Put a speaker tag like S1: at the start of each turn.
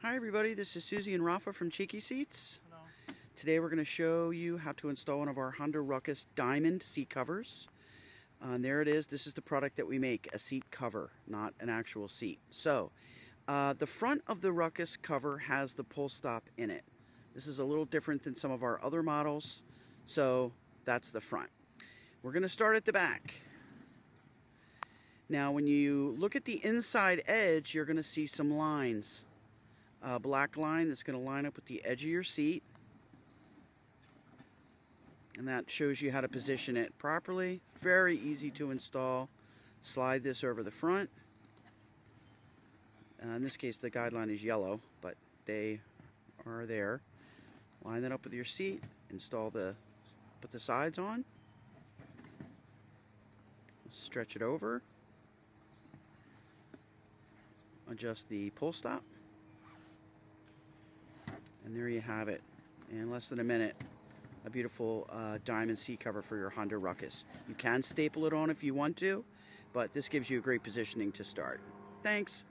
S1: Hi everybody, this is Suzy and Rafa from Cheeky Seats.
S2: Hello.
S1: Today we're going to show you how to install one of our Honda Ruckus diamond seat covers. And there it is. This is the product that we make, a seat cover, not an actual seat. So, the front of the Ruckus cover has the pull stop in it. This is a little different than some of our other models, so that's the front. We're going to start at the back. Now when you look at the inside edge, you're going to see some lines. A black line that's going to line up with the edge of your seat, and that shows you how to position it properly. Very easy to install. Slide this over the front. In this case the guideline is yellow, but they are there. Line that up with your seat, put the sides on, stretch it over, adjust the pull stop. And there you have it, in less than a minute, a beautiful diamond seat cover for your Honda Ruckus. You can staple it on if you want to, but this gives you a great positioning to start. Thanks.